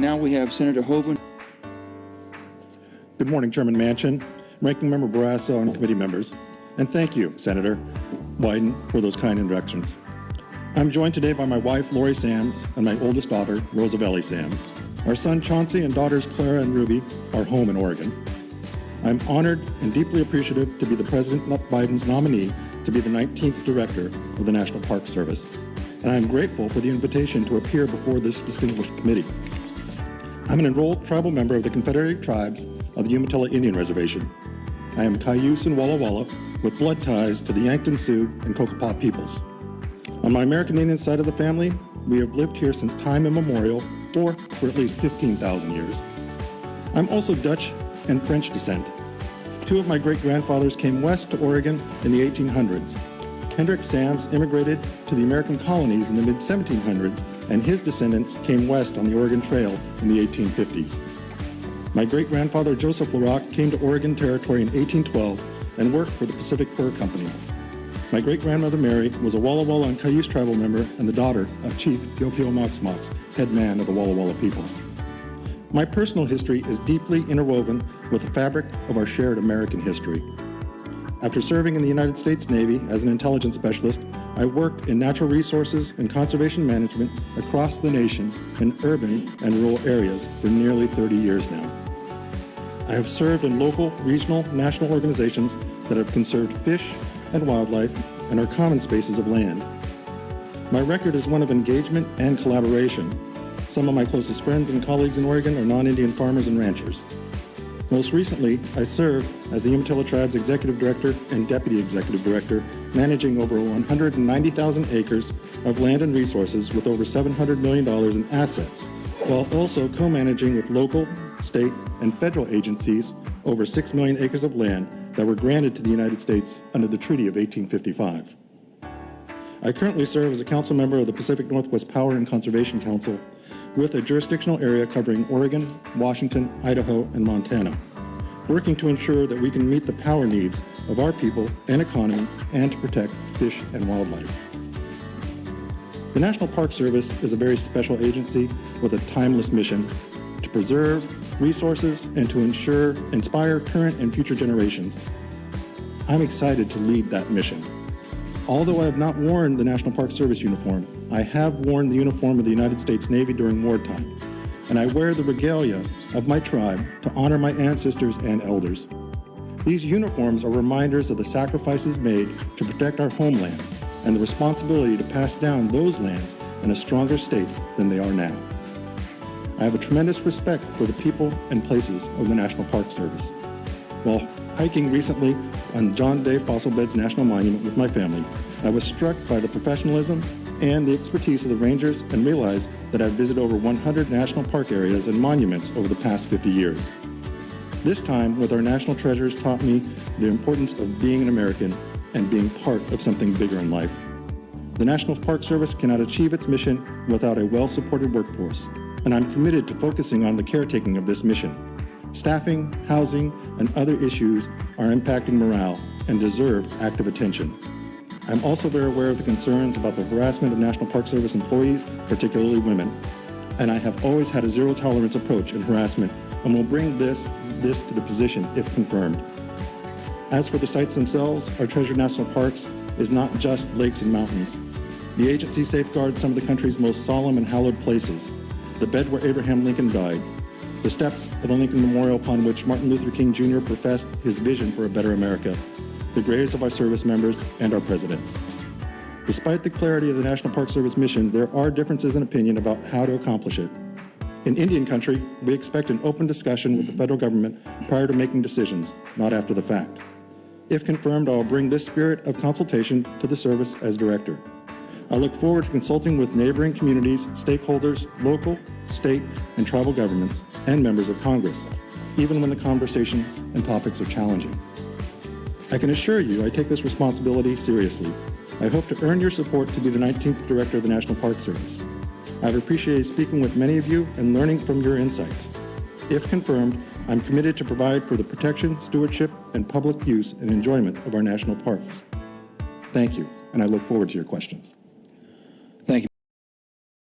Now we have Senator Hoeven. Good morning, Chairman Manchin, Ranking Member Barrasso, and committee members. And thank you, Senator Wyden, for those kind introductions. I'm joined today by my wife, Lori Sams, and my oldest daughter, Rosavelli Sams. Our son, Chauncey, and daughters, Clara and Ruby, are home in Oregon. I'm honored and deeply appreciative to be the President Biden's nominee to be the 19th Director of the National Park Service. And I'm grateful for the invitation to appear before this distinguished committee. I'm an enrolled tribal member of the Confederated Tribes of the Umatilla Indian Reservation. I am Cayuse and Walla Walla with blood ties to the Yankton Sioux and Cocopah peoples. On my American Indian side of the family, we have lived here since time immemorial, or for at least 15,000 years. I'm also Dutch and French descent. Two of my great-grandfathers came west to Oregon in the 1800s. Hendrik Sams immigrated to the American colonies in the mid-1700s, and his descendants came west on the Oregon Trail in the 1850s. My great-grandfather Joseph Larock came to Oregon Territory in 1812 and worked for the Pacific Fur Company. My great-grandmother Mary was a Walla Walla and Cayuse tribal member and the daughter of Chief Pio Mox Mox, head man of the Walla Walla people. My personal history is deeply interwoven with the fabric of our shared American history. After serving in the United States Navy as an intelligence specialist, I worked in natural resources and conservation management across the nation in urban and rural areas for nearly 30 years now. I have served in local, regional, national organizations that have conserved fish and wildlife and our common spaces of land. My record is one of engagement and collaboration. Some of my closest friends and colleagues in Oregon are non-Indian farmers and ranchers. Most recently, I served as the Umatilla Tribe's Executive Director and Deputy Executive Director, managing over 190,000 acres of land and resources with over $700 million in assets, while also co-managing with local, state, and federal agencies over 6 million acres of land that were granted to the United States under the Treaty of 1855. I currently serve as a council member of the Pacific Northwest Power and Conservation Council with a jurisdictional area covering Oregon, Washington, Idaho, and Montana, working to ensure that we can meet the power needs of our people and economy and to protect fish and wildlife. The National Park Service is a very special agency with a timeless mission to preserve resources and to inspire current and future generations. I'm excited to lead that mission. Although I have not worn the National Park Service uniform, I have worn the uniform of the United States Navy during wartime, and I wear the regalia of my tribe to honor my ancestors and elders. These uniforms are reminders of the sacrifices made to protect our homelands and the responsibility to pass down those lands in a stronger state than they are now. I have a tremendous respect for the people and places of the National Park Service. While hiking recently on John Day Fossil Beds National Monument with my family, I was struck by the professionalism and the expertise of the rangers and realized that I've visited over 100 national park areas and monuments over the past 50 years. This time with our national treasures taught me the importance of being an American and being part of something bigger in life. The National Park Service cannot achieve its mission without a well-supported workforce, and I'm committed to focusing on the caretaking of this mission. Staffing, housing, and other issues are impacting morale and deserve active attention. I'm also very aware of the concerns about the harassment of National Park Service employees, particularly women, and I have always had a zero-tolerance approach in harassment and will bring this to the position if confirmed. As for the sites themselves, our treasured national parks is not just lakes and mountains. The agency safeguards some of the country's most solemn and hallowed places: the bed where Abraham Lincoln died, the steps of the Lincoln Memorial upon which Martin Luther King Jr. professed his vision for a better America, the graves of our service members and our presidents. Despite the clarity of the National Park Service mission, there are differences in opinion about how to accomplish it. In Indian country, we expect an open discussion with the federal government prior to making decisions, not after the fact. If confirmed, I will bring this spirit of consultation to the service as director. I look forward to consulting with neighboring communities, stakeholders, local, state, and tribal governments, and members of Congress, even when the conversations and topics are challenging. I can assure you I take this responsibility seriously. I hope to earn your support to be the 19th Director of the National Park Service. I've appreciated speaking with many of you and learning from your insights. If confirmed, I'm committed to provide for the protection, stewardship, and public use and enjoyment of our national parks. Thank you, and I look forward to your questions.